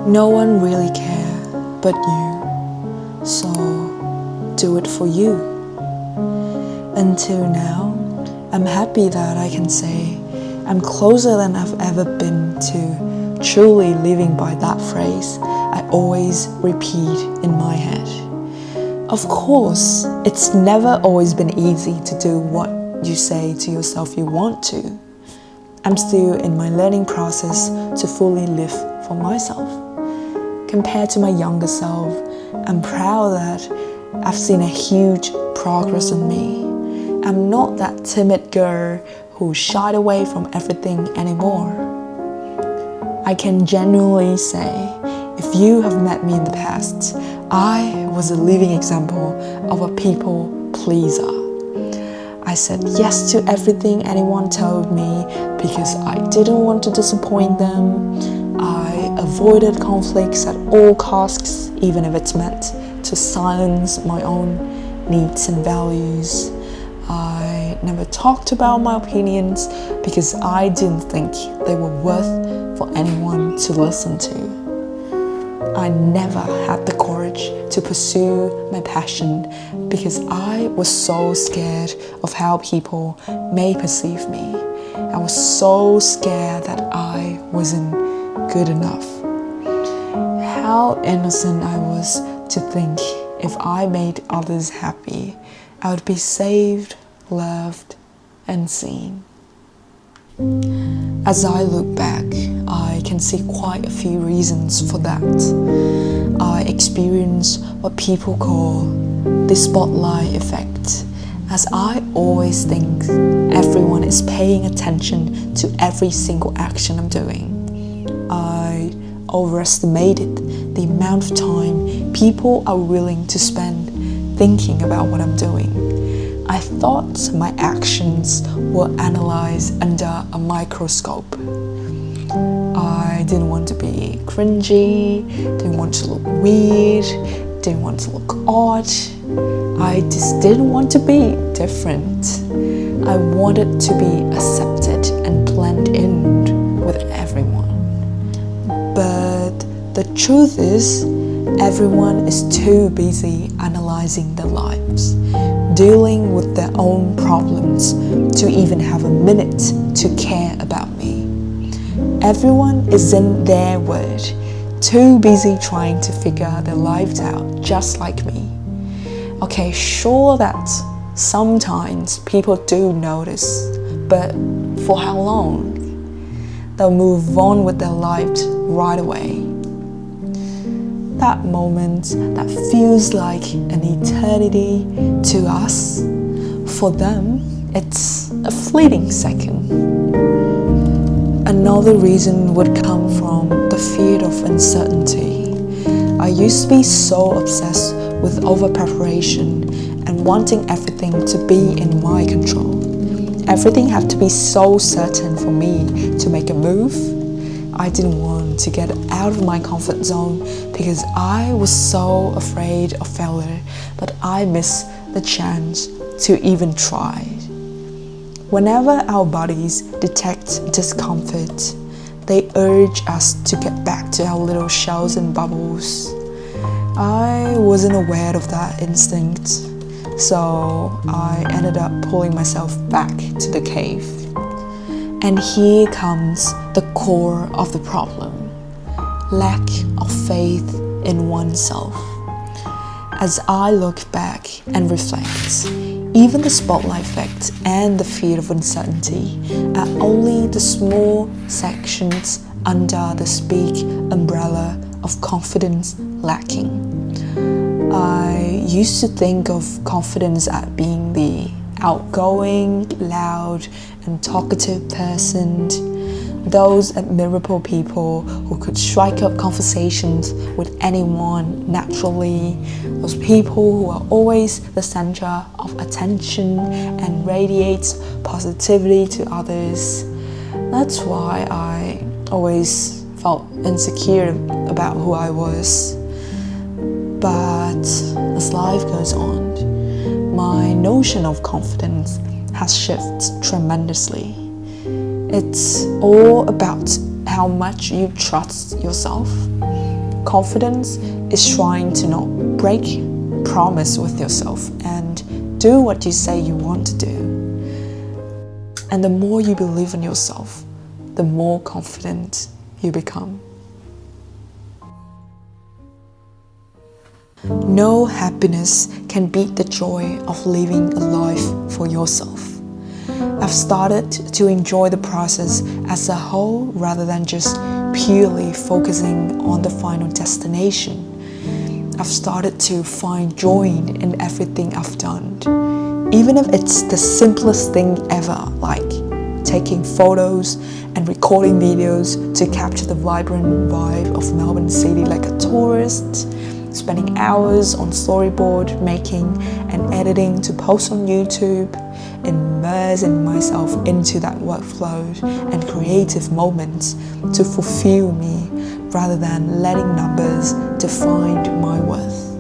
No one really cares but you, so do it for you. Until now, I'm happy that I can say I'm closer than I've ever been to truly living by that phrase I always repeat in my head. Of course, it's never always been easy to do what you say to yourself you want to. I'm still in my learning process to fully live for myself. Compared to my younger self, I'm proud that I've seen a huge progress in me. I'm not that timid girl who shied away from everything anymore. I can genuinely say, if you have met me in the past, I was a living example of a people pleaser. I said yes to everything anyone told me because I didn't want to disappoint them. I avoided conflicts at all costs, even if it's meant to silence my own needs and values. I never talked about my opinions because I didn't think they were worth for anyone to listen to. I never had the courage to pursue my passion because I was so scared of how people may perceive me. I was so scared that I wasn't good enough. How innocent I was to think if I made others happy, I would be saved, loved, and seen. As I look back, I can see quite a few reasons for that. I experienced what people call the spotlight effect, as I always think everyone is paying attention to every single action I'm doing. I overestimated the amount of time people are willing to spend thinking about what I'm doing. I thought my actions were analyzed under a microscope. I didn't want to be cringy, didn't want to look weird, didn't want to look odd. I just didn't want to be different. I wanted to be accepted and blend in with everyone. But the truth is, everyone is too busy analyzing their lives, dealing with their own problems to even have a minute to care about me. Everyone is in their world, too busy trying to figure their lives out just like me. Okay, sure that sometimes people do notice, but for how long? They'll move on with their lives right away. That moment that feels like an eternity to us, for them, it's a fleeting second. Another reason would come from the fear of uncertainty. I used to be so obsessed with over-preparation and wanting everything to be in my control. Everything had to be so certain for me to make a move. I didn't want to get out of my comfort zone because I was so afraid of failure that I missed the chance to even try. Whenever our bodies detect discomfort, they urge us to get back to our little shells and bubbles. I wasn't aware of that instinct, so I ended up pulling myself back to the cave. And here comes the core of the problem: lack of faith in oneself. As I look back and reflect, even the spotlight effect and the fear of uncertainty are only the small sections under the big umbrella of confidence lacking. I used to think of confidence as being the outgoing, loud, and talkative person, those admirable people who could strike up conversations with anyone naturally, those people who are always the center of attention and radiates positivity to others. That's why I always felt insecure about who I was. But as life goes on, my notion of confidence has shifted tremendously. It's all about how much you trust yourself. Confidence is trying to not break promise with yourself and do what you say you want to do. And the more you believe in yourself, the more confident you become. No happiness can beat the joy of living a life for yourself. I've started to enjoy the process as a whole rather than just purely focusing on the final destination. I've started to find joy in everything I've done, even if it's the simplest thing ever, like taking photos and recording videos to capture the vibrant vibe of Melbourne City like a tourist, spending hours on storyboard making and editing to post on YouTube, immersing myself into that workflow and creative moments to fulfill me rather than letting numbers define my worth.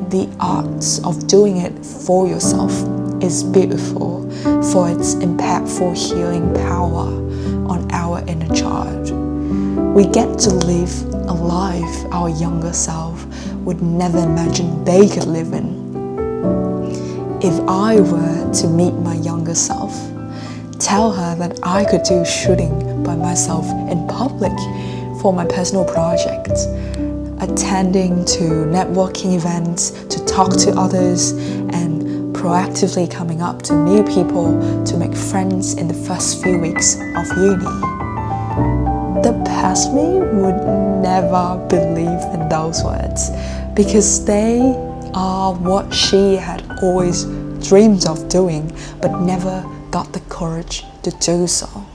The art of doing it for yourself is beautiful for its impactful healing power on our inner child. We get to live a life our younger self would never imagine they could live in. If I were to meet my younger self, tell her that I could do shooting by myself in public for my personal projects, attending to networking events to talk to others, and proactively coming up to new people to make friends in the first few weeks of uni. The past me would never believe in those words because they are what she had always dreamed of doing but never got the courage to do so.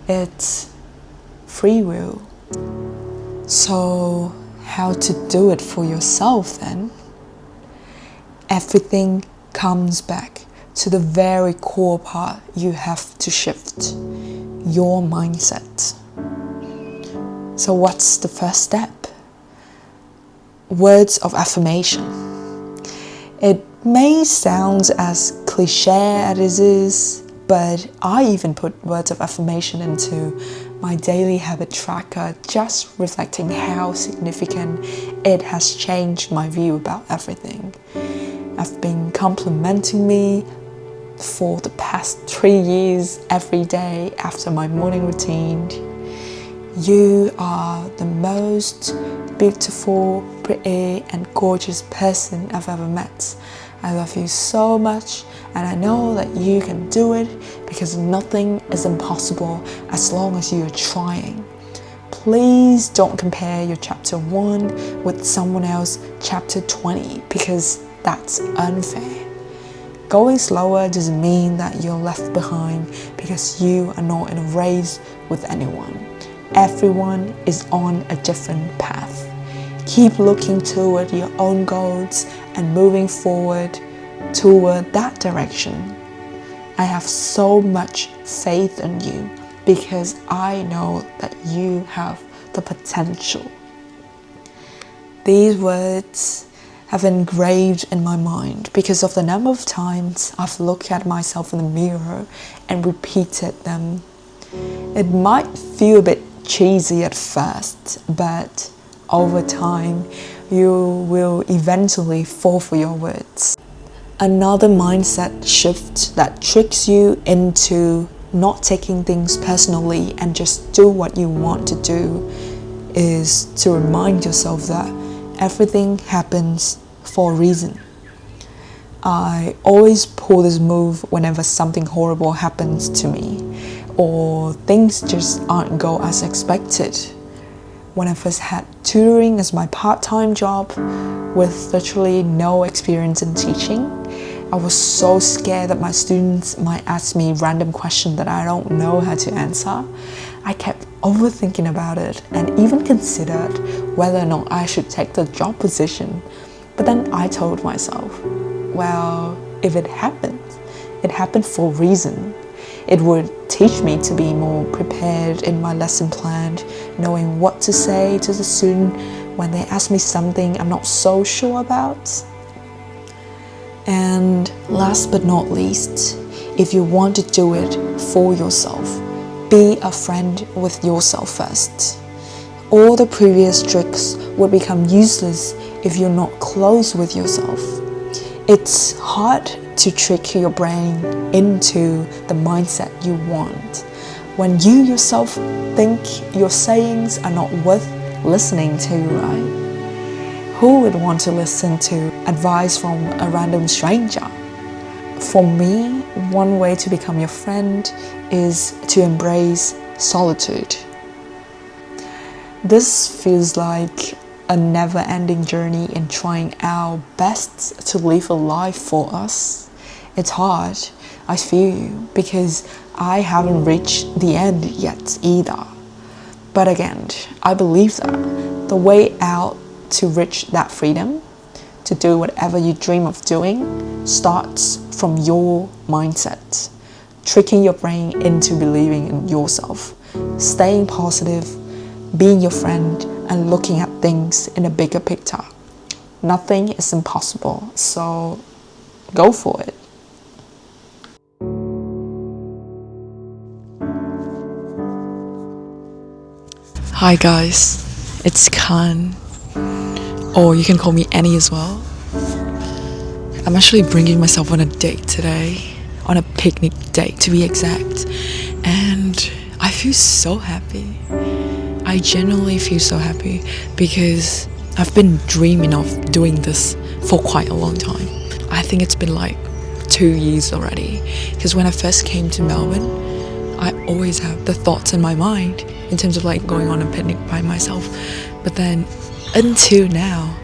It's free will. So how to do it for yourself then? Everything comes back to the very core part you have to shift, your mindset. So what's the first step? Words of affirmation. It may sound as cliche as it is, but I even put words of affirmation into my daily habit tracker, just reflecting how significant it has changed my view about everything. I've been complimenting me for the past 3 years every day after my morning routine. You are the most beautiful, pretty, and gorgeous person I've ever met. I love you so much, and I know that you can do it because nothing is impossible as long as you're trying. Please don't compare your chapter 1 with someone else's chapter 20 because that's unfair. Going slower doesn't mean that you're left behind because you are not in a race with anyone. Everyone is on a different path. Keep looking toward your own goals and moving forward toward that direction. I have so much faith in you because I know that you have the potential. These words have engraved in my mind because of the number of times I've looked at myself in the mirror and repeated them. It might feel a bit cheesy at first, but over time, you will eventually fall for your words. Another mindset shift that tricks you into not taking things personally and just do what you want to do is to remind yourself that everything happens for a reason. I always pull this move whenever something horrible happens to me or things just aren't go as expected. When I first had tutoring as my part-time job with literally no experience in teaching, I was so scared that my students might ask me random questions that I don't know how to answer. I kept overthinking about it and even considered whether or not I should take the job position. But then I told myself, well, if it happened for a reason. It would teach me to be more prepared in my lesson plan, knowing what to say to the student when they ask me something I'm not so sure about. And last but not least, if you want to do it for yourself, Be a friend with yourself first. All the previous tricks will become useless if you're not close with yourself. It's hard to trick your brain into the mindset you want when you yourself think your sayings are not worth listening to, right? Who would want to listen to advice from a random stranger? For me, one way to become your friend is to embrace solitude. This feels like a never-ending journey in trying our best to live a life for us. It's hard, I feel you, because I haven't reached the end yet either. But again, I believe that the way out to reach that freedom, to do whatever you dream of doing, starts from your mindset. Tricking your brain into believing in yourself, staying positive, being your friend, and looking at things in a bigger picture. Nothing is impossible, so go for it. Hi guys, it's Khan, or you can call me Annie as well. I'm actually bringing myself on a date today, on a picnic date to be exact, and I feel so happy. I genuinely feel so happy because I've been dreaming of doing this for quite a long time. I think it's been like 2 years already, because when I first came to Melbourne, I always have the thoughts in my mind in terms of like going on a picnic by myself. But then until now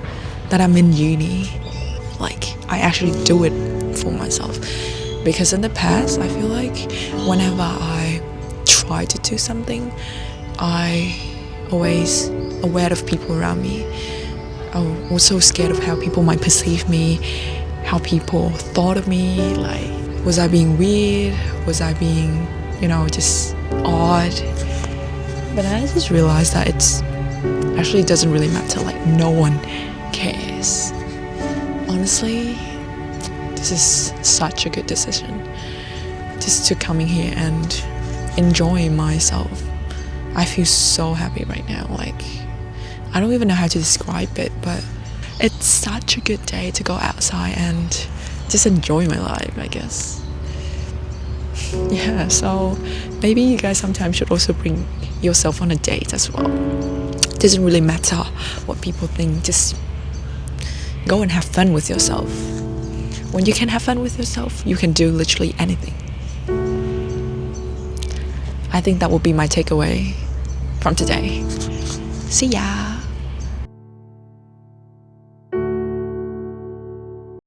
that I'm in uni, like I actually do it for myself. Because in the past, I feel like whenever I try to do something, I always aware of people around me. I was so scared of how people might perceive me, how people thought of me, like was I being weird, was I being, just odd. But then I just realized that it's actually doesn't really matter, like no one cares. Honestly, this is such a good decision, just to coming here and enjoying myself. I feel so happy right now. Like, I don't even know how to describe it, but it's such a good day to go outside and just enjoy my life, I guess. Yeah, so maybe you guys sometimes should also bring yourself on a date as well. It doesn't really matter what people think, just go and have fun with yourself. When you can have fun with yourself, you can do literally anything. I think that will be my takeaway from today. See ya!